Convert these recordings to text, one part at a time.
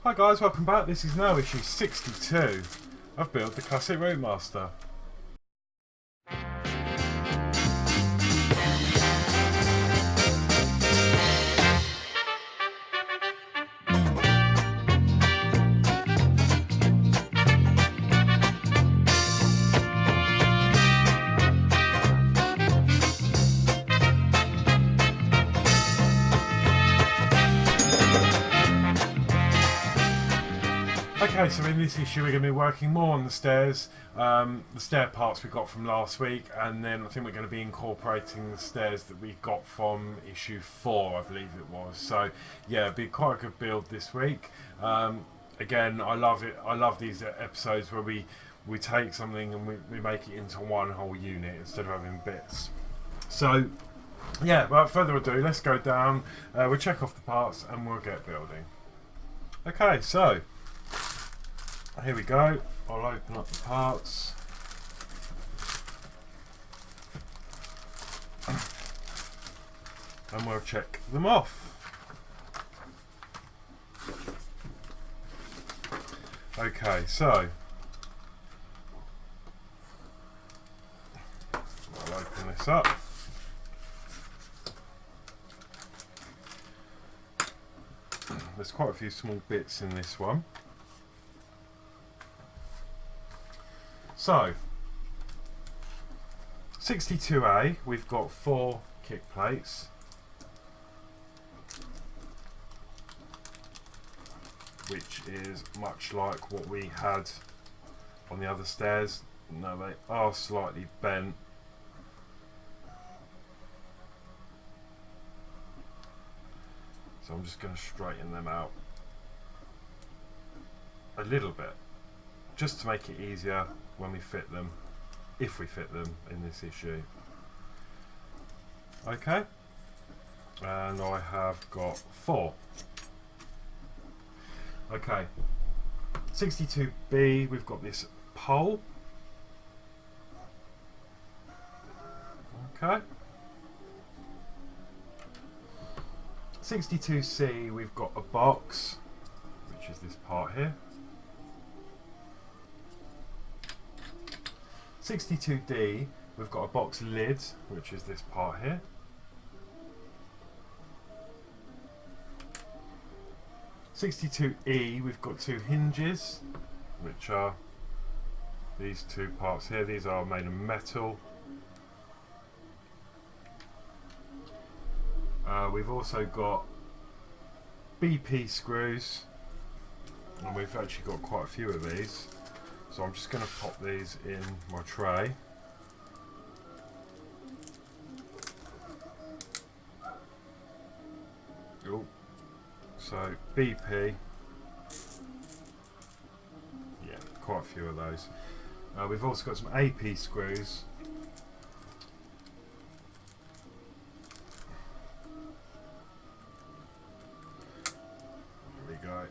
Hi guys, welcome back. This is now issue 62 of Build the Classic Routemaster. Okay, so in this issue we're going to be working more on the stairs, the stair parts we got from last week, and then I think we're going to be incorporating the stairs that we got from issue 4, I believe it was. So yeah, it'll be quite a good build this week. Again, I love it. I love these episodes where we take something and we make it into one whole unit instead of having bits. So yeah, without further ado, let's go down, we'll check off the parts and we'll get building. Okay, so here we go. I'll open up the parts. And we'll check them off. Okay, so I'll open this up. There's quite a few small bits in this one. So, 62A, we've got 4 kick plates. Which is much like what we had on the other stairs. No, they are slightly bent. So I'm just going to straighten them out a little bit, just to make it easier when we fit them, if we fit them in this issue. Okay, and I have got 4. Okay, 62B, we've got this pole. Okay. 62C, we've got a box, which is this part here. 62D, we've got a box lid, which is this part here. (62E), we've got 2 hinges, which are these 2 parts here. These are made of metal. We've also got BP screws, and we've actually got quite a few of these. So I'm just going to pop these in my tray. Oh, so BP, yeah, quite a few of those. We've also got some AP screws. There we go.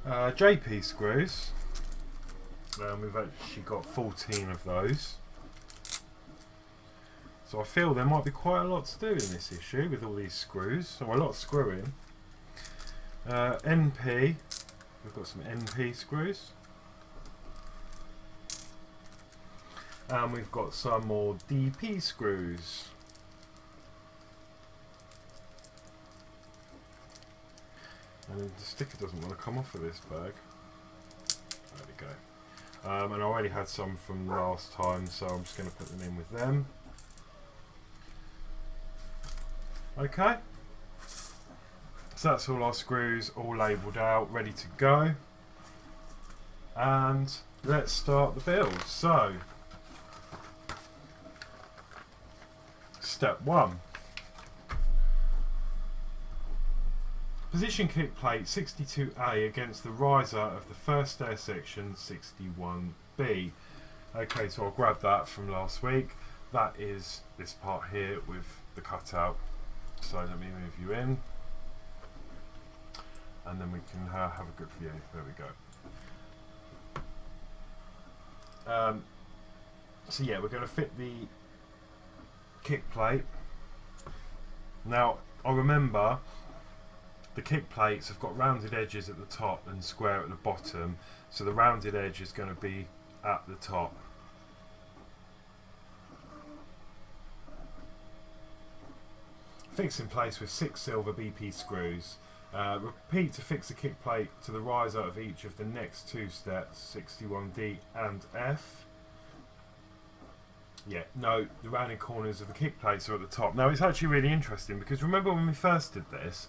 JP screws, we've actually got 14 of those, so I feel there might be quite a lot to do in this issue with all these screws, so a lot of screwing. NP, we've got some NP screws, and we've got some more DP screws. And the sticker doesn't want to come off of this bag. There we go. And I already had some from last time, so I'm just going to put them in with them. Okay. So that's all our screws, all labelled out, ready to go. And let's start the build. So, step 1. Position kick plate 62A against the riser of the first stair section 61B. Okay, so I'll grab that from last week. That is this part here with the cutout. So let me move you in, and then we can have a good view. There we go. So yeah, we're going to fit the kick plate. Now, I remember the kick plates have got rounded edges at the top and square at the bottom, so the rounded edge is going to be at the top. Fix in place with 6 silver BP screws. Repeat to fix the kick plate to the riser of each of the next 2 steps, 61D and F. Yeah, note the rounded corners of the kick plates are at the top. Now it's actually really interesting because remember when we first did this,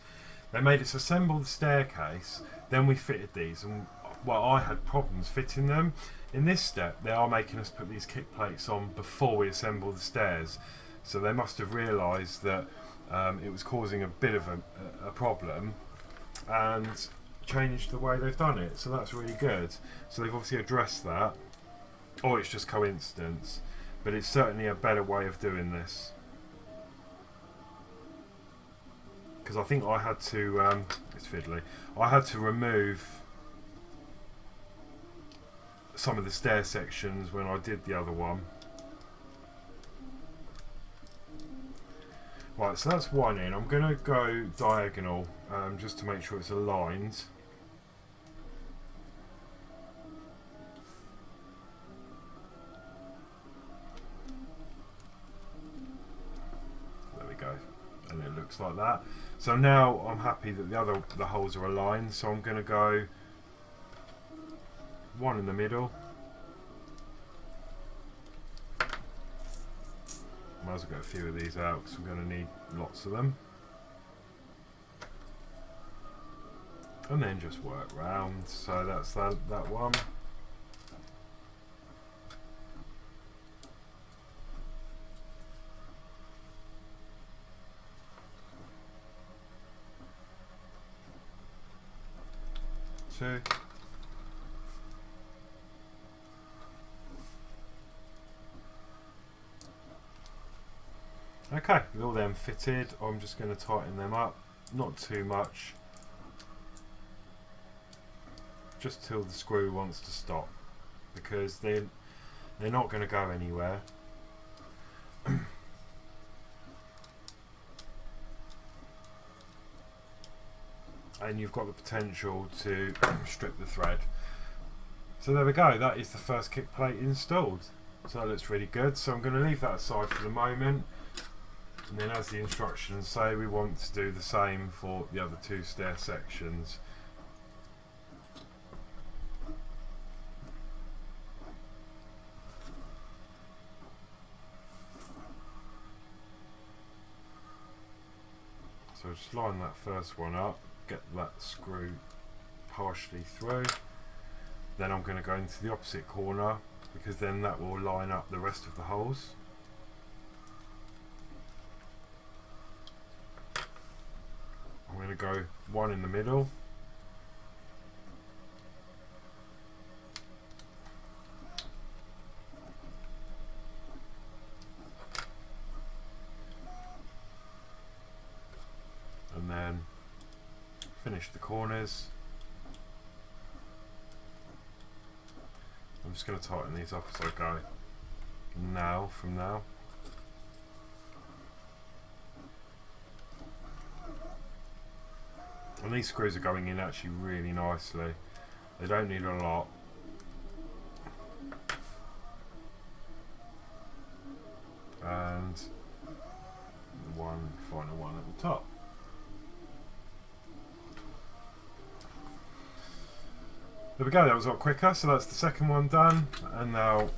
they made us assemble the staircase, then we fitted these, and well, I had problems fitting them. In this step, they are making us put these kick plates on before we assemble the stairs, so they must have realised that it was causing a bit of a problem and changed the way they've done it, so that's really good. So they've obviously addressed that, or it's just coincidence, but it's certainly a better way of doing this. Because I think I had to, it's fiddly, I had to remove some of the stair sections when I did the other one. Right, so that's one in. I'm going to go diagonal just to make sure it's aligned. There we go. And it looks like that. So now I'm happy that the holes are aligned, so I'm going to go one in the middle. Might as well get a few of these out because we're going to need lots of them. And then just work round. So that's that one. Two. Okay, with all them fitted, I'm just going to tighten them up, not too much, just till the screw wants to stop, because they're not going to go anywhere. And you've got the potential to strip the thread. So there we go, that is the first kick plate installed. So that looks really good, so I'm going to leave that aside for the moment. And then as the instructions say, we want to do the same for the other 2 stair sections. So just line that first one up, get that screw partially through. Then I'm going to go into the opposite corner because then that will line up the rest of the holes. I'm going to go one in the middle. And then finish the corners. I'm just going to tighten these up as I go. Now, from now. And these screws are going in actually really nicely. They don't need a lot. And one final one at the top. There we go, that was a lot quicker, so that's the second one done. And now I'm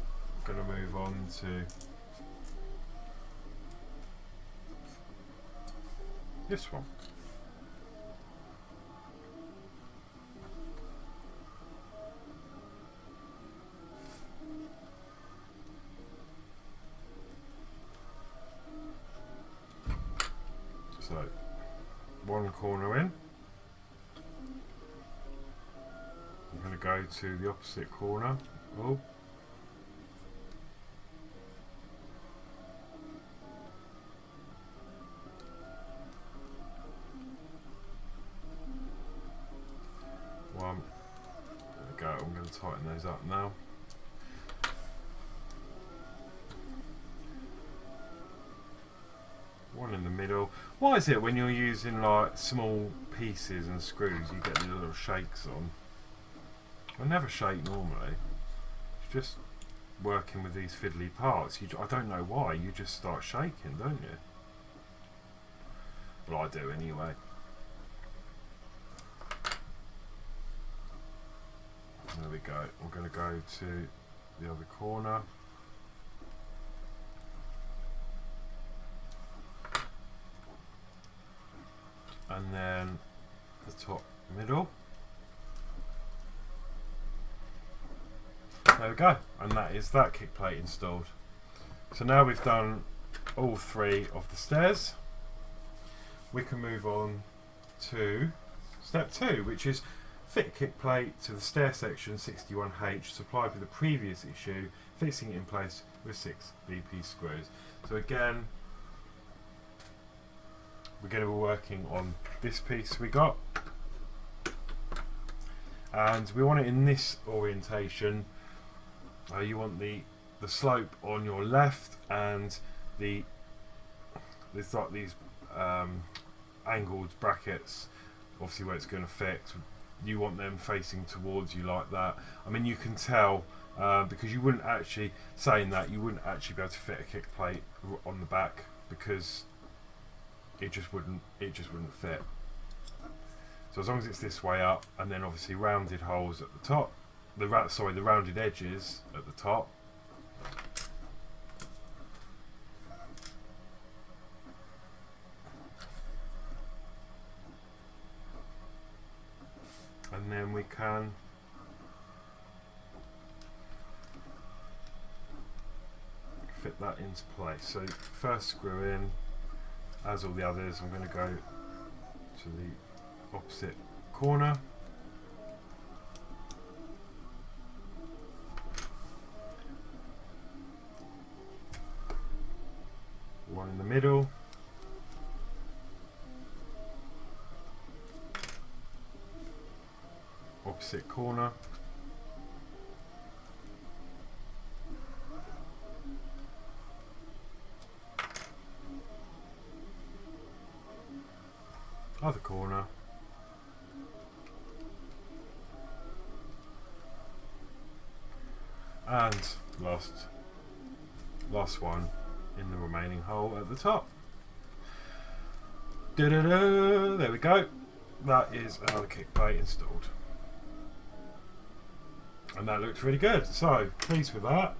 going to move on to this one. So, one corner in. I'm going to go to the opposite corner. Oh. One. There we go. I'm going to tighten those up now. one in the middle. Why is it when you're using like small pieces and screws you get the little shakes on? I never shake normally. It's just working with these fiddly parts. I don't know why, you just start shaking, don't you? Well, I do anyway. There we go. I'm going to go to the other corner. And then the top middle. There we go, and that is that kick plate installed. So now we've done all three of the stairs, we can move on to step 2, which is fit kick plate to the stair section 61H supplied with the previous issue, fixing it in place with 6 BP screws. So again, we're going to be working on this piece we got, and we want it in this orientation. You want the slope on your left, and there's like these angled brackets, obviously where it's going to fit. You want them facing towards you like that. I mean, you can tell because you wouldn't actually, saying that, you wouldn't actually be able to fit a kick plate on the back because it just wouldn't fit. So as long as it's this way up, and then obviously rounded holes at the top, the rounded edges at the top. And then we can fit that into place. So first screw in, as all the others, I'm going to go to the opposite corner. One in the middle. Opposite corner. Other corner. And last one in the remaining hole at the top. Da-da-da, there we go. That is another kick plate installed. And that looks really good. So, pleased with that.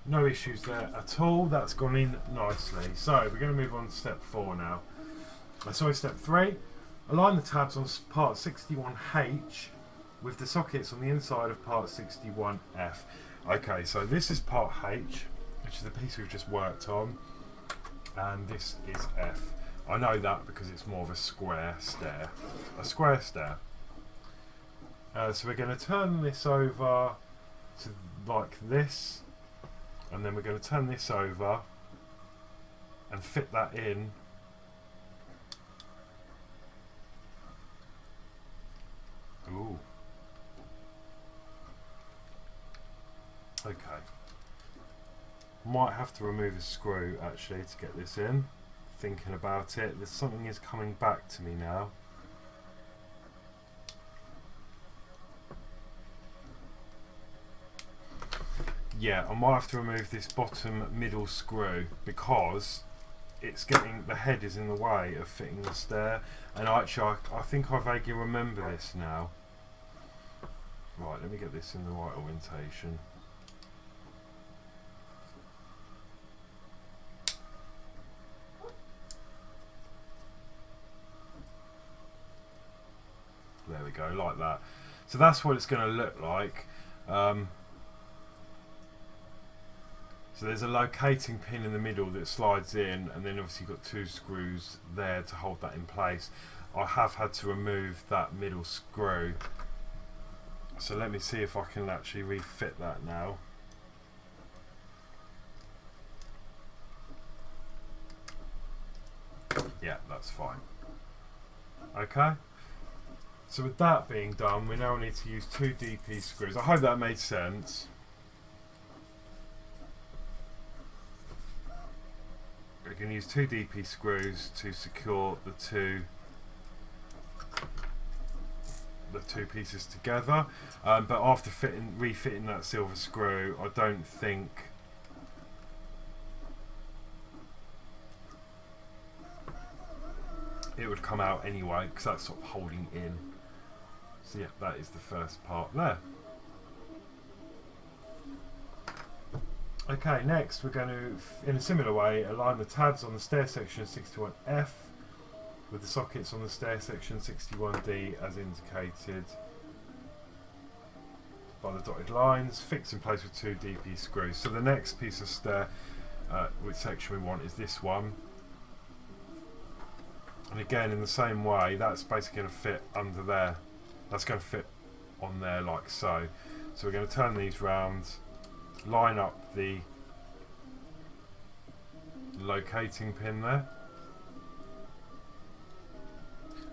No issues there at all. That's gone in nicely. So, we're going to move on to step 4 now. Sorry, step 3. Align the tabs on part 61H with the sockets on the inside of part 61F. Okay, so this is part H, which is the piece we've just worked on, and this is F. I know that because it's more of a square stair. So we're going to turn this over to like this, and then we're going to turn this over and fit that in. Ooh. Okay. Might have to remove a screw actually to get this in. Thinking about it, there's something is coming back to me now. Yeah, I might have to remove this bottom middle screw because it's getting, the head is in the way of fitting the stair, and actually I think I vaguely remember this now. Right, let me get this in the right orientation. There we go, like that. So that's what it's going to look like. So there's a locating pin in the middle that slides in, and then obviously you've got 2 screws there to hold that in place. I have had to remove that middle screw. So let me see if I can actually refit that now. Yeah, that's fine. Okay. So with that being done, we now need to use 2 DP screws. I hope that made sense. going to use 2 DP screws to secure the two pieces together, but after refitting that silver screw, I don't think it would come out anyway, because that's sort of holding in. So yeah, that is the first part there. Okay, next we're going to, in a similar way, align the tabs on the stair section 61F with the sockets on the stair section 61D as indicated by the dotted lines, fixed in place with 2 DP screws. So the next piece of stair, which section we want, is this one. And again, in the same way, that's basically going to fit under there. That's going to fit on there like so. So we're going to turn these round, line up the locating pin there.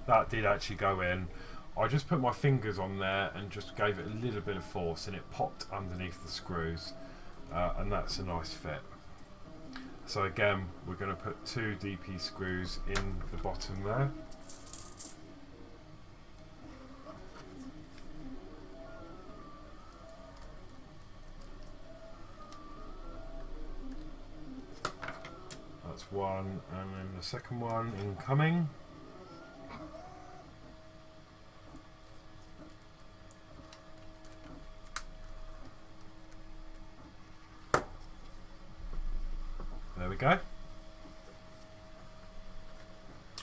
That did actually go in. I just put my fingers on there and just gave it a little bit of force, and it popped underneath the screws, and that's a nice fit. So again, we're going to put 2 DP screws in the bottom there. That's one, and then the second one incoming. There we go.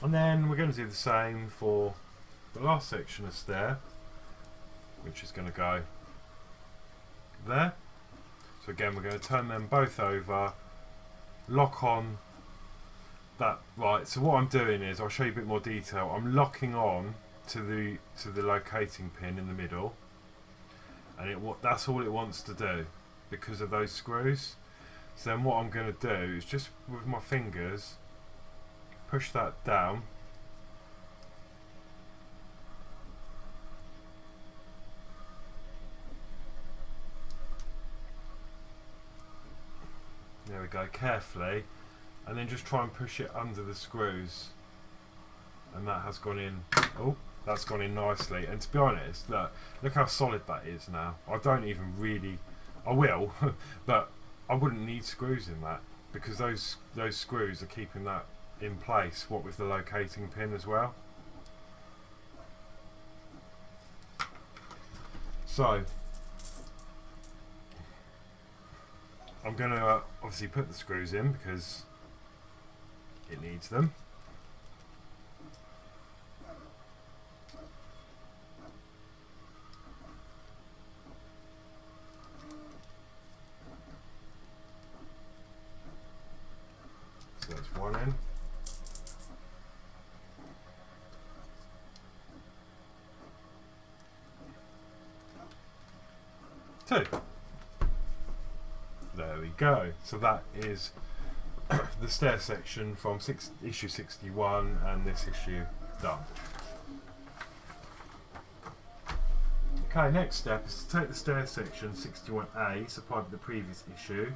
And then we're going to do the same for the last section of stair, which is going to go there. So again, we're going to turn them both over, lock on that. Right, so what I'm doing is, I'll show you a bit more detail. I'm locking on to the locating pin in the middle, and that's all it wants to do because of those screws. So then what I'm going to do is just with my fingers push that down, there we go, carefully, and then just try and push it under the screws, and that has gone in. Oh, that's gone in nicely. And to be honest, look how solid that is now. I don't even really, I will but I wouldn't need screws in that, because those screws are keeping that in place, what with the locating pin as well. So I'm going to obviously put the screws in because it needs them. So that's one in. Two. There we go. So that is the stair section from issue 61 and this issue done. Okay, next step is to take the stair section 61A supplied with the previous issue,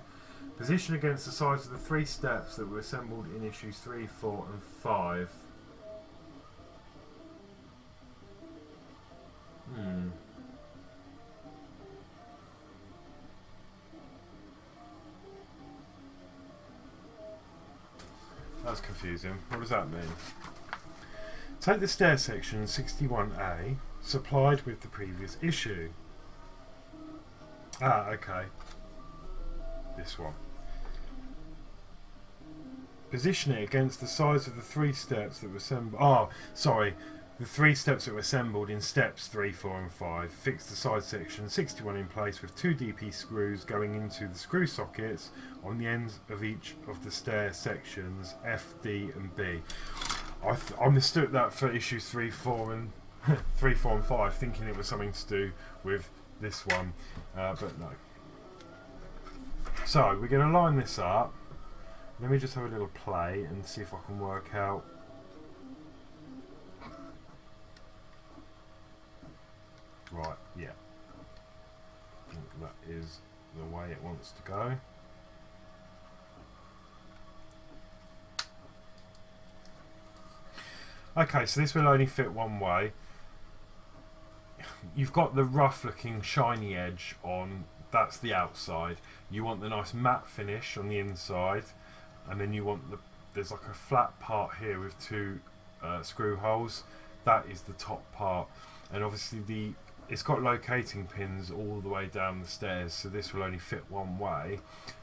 position against the sides of the 3 steps that were assembled in issues 3, 4 and 5. That's confusing. What does that mean? Take the stair section 61A supplied with the previous issue. Ah, okay. This one. Position it against the sides of the 3 steps that were assembled. Oh, sorry. The 3 steps that were assembled in steps 3, 4 and 5. Fix the side section 61 in place with 2 DP screws going into the screw sockets on the ends of each of the stair sections F, D and B. I mistook that for issues 3, 4 and 3, 4 and 5, thinking it was something to do with this one, but no. So we're going to line this up. Let me just have a little play and see if I can work out. Right, yeah. I think that is the way it wants to go. Okay, so this will only fit one way. You've got the rough looking shiny edge on, that's the outside. You want the nice matte finish on the inside, and then you want there's like a flat part here with two screw holes. That is the top part, and obviously it's got locating pins all the way down the stairs, so this will only fit one way.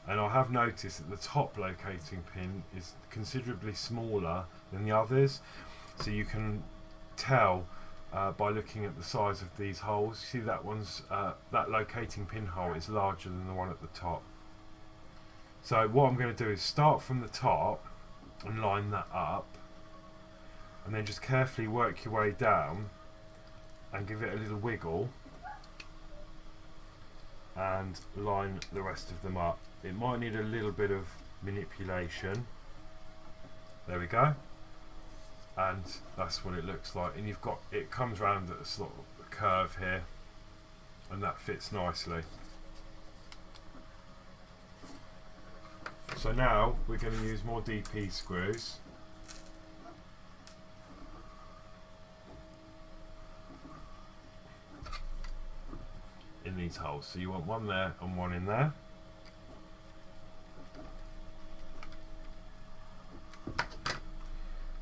And I have noticed that the top locating pin is considerably smaller than the others, so you can tell by looking at the size of these holes. You see that that locating pin hole is larger than the one at the top. So what I'm going to do is start from the top and line that up, and then just carefully work your way down and give it a little wiggle and line the rest of them up. It might need a little bit of manipulation. There we go. And that's what it looks like, and it comes round at a sort of curve here, and that fits nicely. So now we're going to use more DP screws. In these holes, so you want one there and one in there.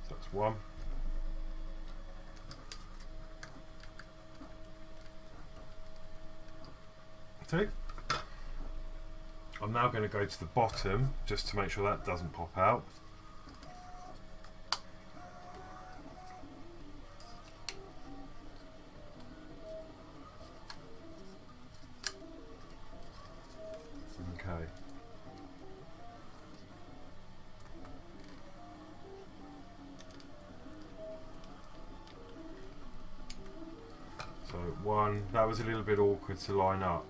So that's one. Two. I'm now going to go to the bottom just to make sure that doesn't pop out. Okay. So one, that was a little bit awkward to line up.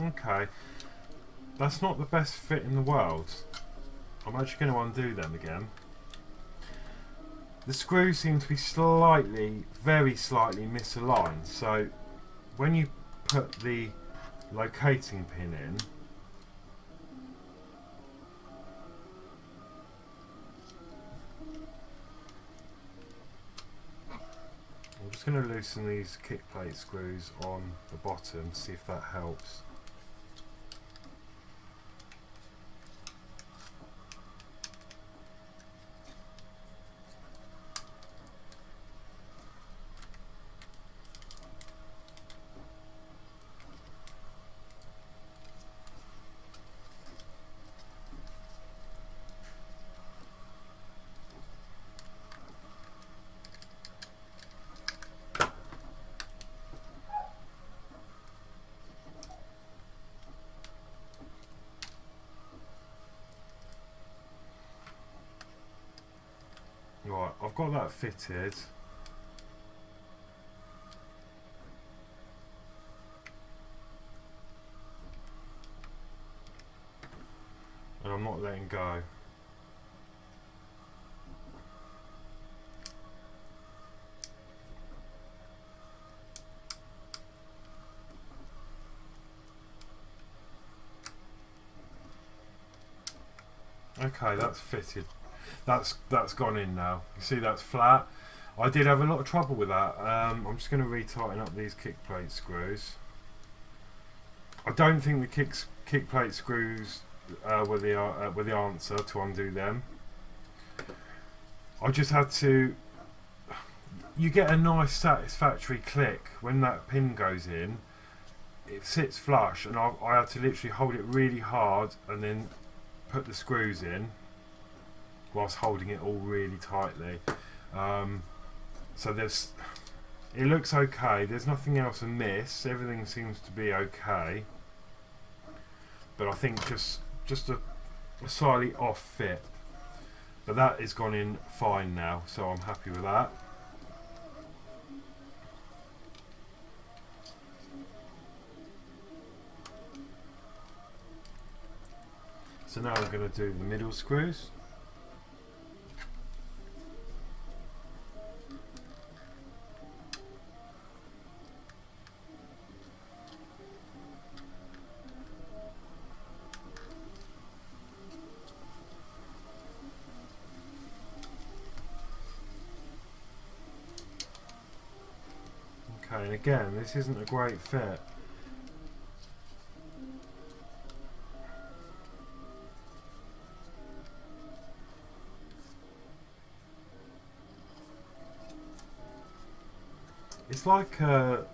Okay, that's not the best fit in the world. I'm actually going to undo them again. The screws seem to be slightly, very slightly misaligned, so when you put the locating pin in, I'm just going to loosen these kick plate screws on the bottom, see if that helps. Right, I've got that fitted. And I'm not letting go. Okay, that's fitted. That's gone in now. You see that's flat. I did have a lot of trouble with that. I'm just going to re-tighten up these kick plate screws. I don't think the kick plate screws were the answer to undo them. I just had to. You get a nice satisfactory click when that pin goes in. It sits flush, and I had to literally hold it really hard and then put the screws in whilst holding it all really tightly. So it looks okay, there's nothing else amiss, everything seems to be okay, but I think just a slightly off fit, but that is gone in fine now, so I'm happy with that. now I'm going to do the middle screws. Okay, and again, this isn't a great fit. It's like the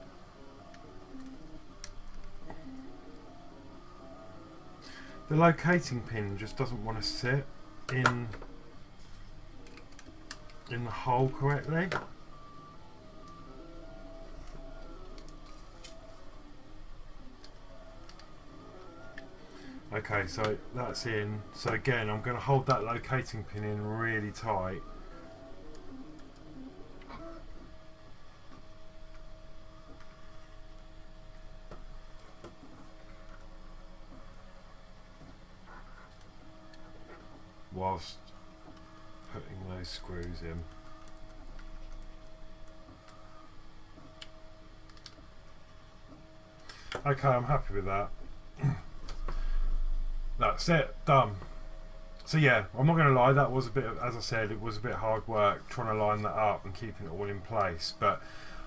locating pin just doesn't want to sit in the hole correctly. Okay, so that's in. So again, I'm going to hold that locating pin in really tight. Whilst putting those screws in. Okay, I'm happy with that. That's it, done. So yeah, I'm not going to lie, that was a bit of, as I said, it was a bit hard work trying to line that up and keeping it all in place. But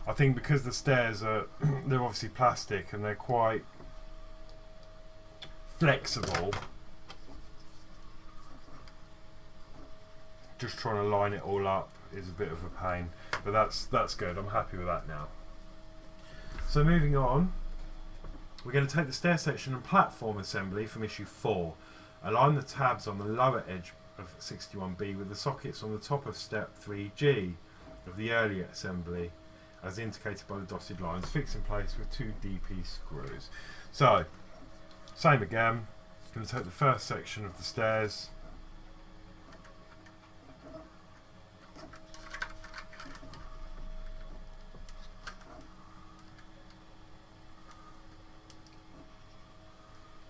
I think because the stairs are, they're obviously plastic and they're quite flexible, just trying to line it all up is a bit of a pain. But that's good, I'm happy with that now. So moving on, we're going to take the stair section and platform assembly from issue 4. Align the tabs on the lower edge of 61B with the sockets on the top of step 3G of the earlier assembly as indicated by the dotted lines, fixed in place with 2 DP screws. So, same again, going to take the first section of the stairs,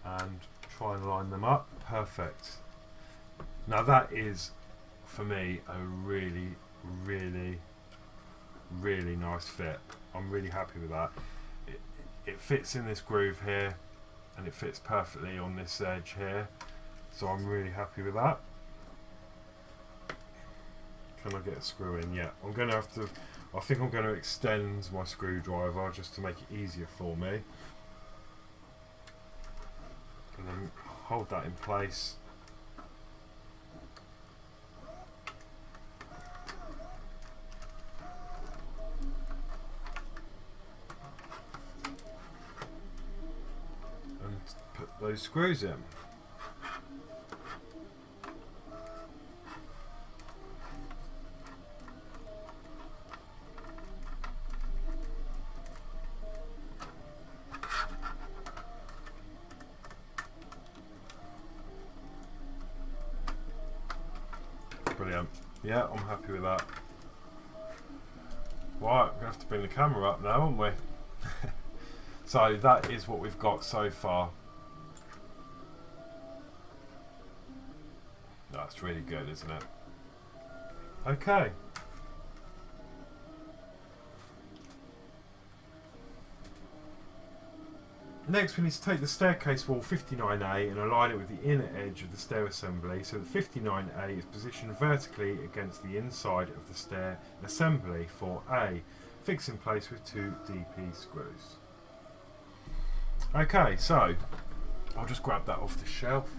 and try and line them up. Perfect. Now that is, for me, a really, really, really nice fit. I'm really happy with that. It fits in this groove here, and it fits perfectly on this edge here. So I'm really happy with that. Can I get a screw in? Yeah, I'm going to have to, I think I'm going to extend my screwdriver just to make it easier for me. And then hold that in place. And put those screws in. Brilliant. Yeah, I'm happy with that. Right, we're going to have to bring the camera up now, aren't we? So that is what we've got so far. That's really good, isn't it? Okay. Next we need to take the staircase wall 59A and align it with the inner edge of the stair assembly so that 59A is positioned vertically against the inside of the stair assembly for A, fixed in place with 2 DP screws. Okay, so I'll just grab that off the shelf.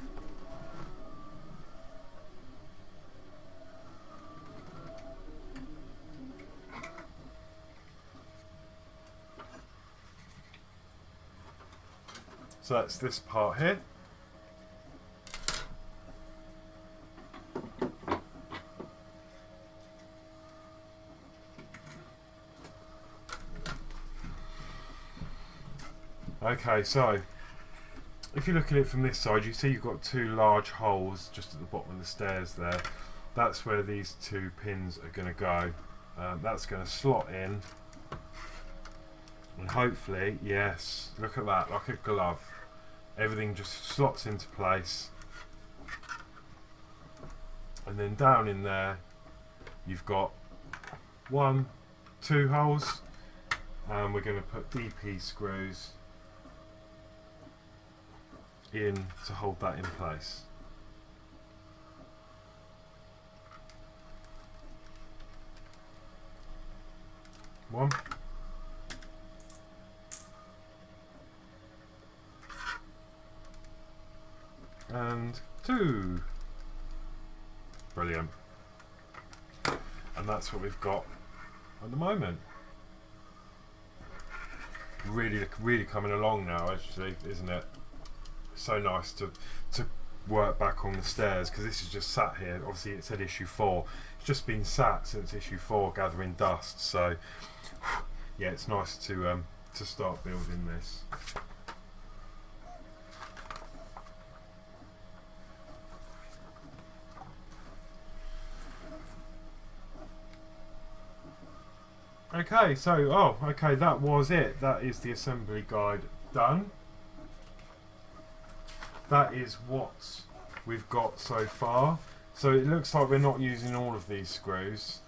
So that's this part here. Okay, so if you look at it from this side, you see you've got 2 large holes just at the bottom of the stairs there. That's where these 2 pins are going to go. That's going to slot in. And hopefully, yes, look at that, like a glove. Everything just slots into place. and then down in there you've got 1, 2 holes, and we're going to put DP screws in to hold that in place. One. And 2. Brilliant. And that's what we've got at the moment. Really coming along now, actually, isn't it? So nice to work back on the stairs, because this is just sat here. Obviously it said issue 4. It's just been sat since issue 4 gathering dust, so yeah, it's nice to start building this. Okay, so okay, that was it. That is the assembly guide done. That is what we've got so far. So it looks like we're not using all of these screws.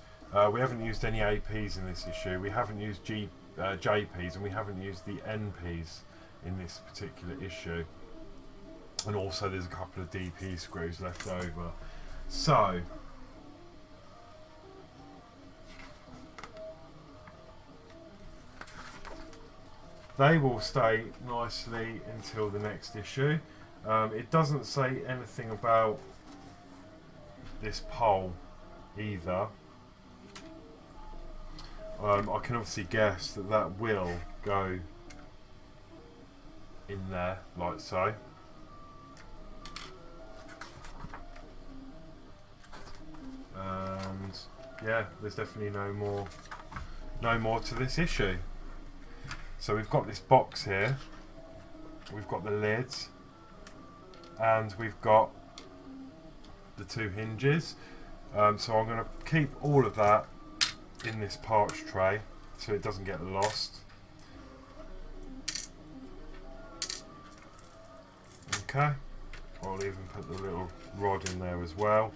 We haven't used any APs in this issue. We haven't used JPs, and we haven't used the NPs in this particular issue. And also there's a couple of DP screws left over. So they will stay nicely until the next issue. It doesn't say anything about this pole either. I can obviously guess that that will go in there like so. And yeah, there's definitely no more to this issue. So we've got this box here, we've got the lids, and we've got the 2 hinges. So I'm going to keep all of that in this parch tray so it doesn't get lost. Okay, I'll even put the little rod in there as well,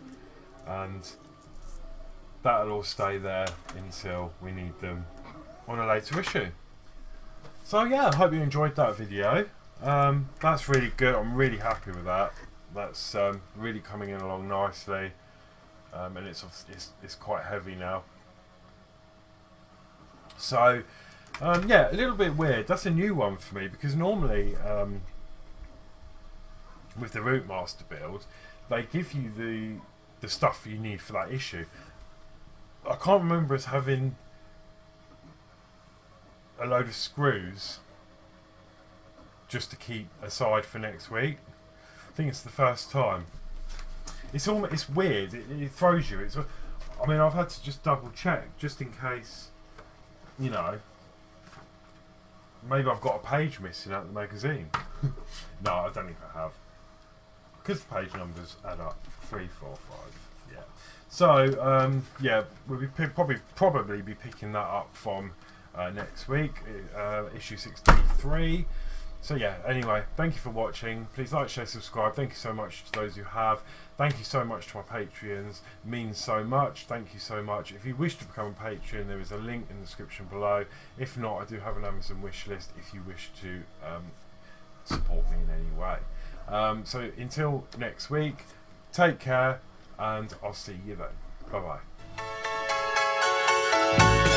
and that'll all stay there until we need them on a later issue. So yeah, I hope you enjoyed that video. That's really good. I'm really happy with that. That's really coming in along nicely, and it's quite heavy now. So yeah, a little bit weird. That's a new one for me, because normally with the Routmaster build, they give you the stuff you need for that issue. I can't remember us having a load of screws just to keep aside for next week. I think it's the first time. It's weird. It throws you. I mean, I've had to just double check just in case, you know, maybe I've got a page missing out of the magazine. No, I don't think I have, because the page numbers add up. 3, 4, 5. Yeah. So yeah, we'll be probably be picking that up from next week, issue 63. So yeah, anyway, thank you for watching. Please like, share, subscribe. Thank you so much to those who have. Thank you so much to my Patreons. It means so much. Thank you so much. If you wish to become a Patreon, there is a link in the description below. If not, I do have an Amazon wish list if you wish to support me in any way. So until next week, take care, and I'll see you then. Bye bye.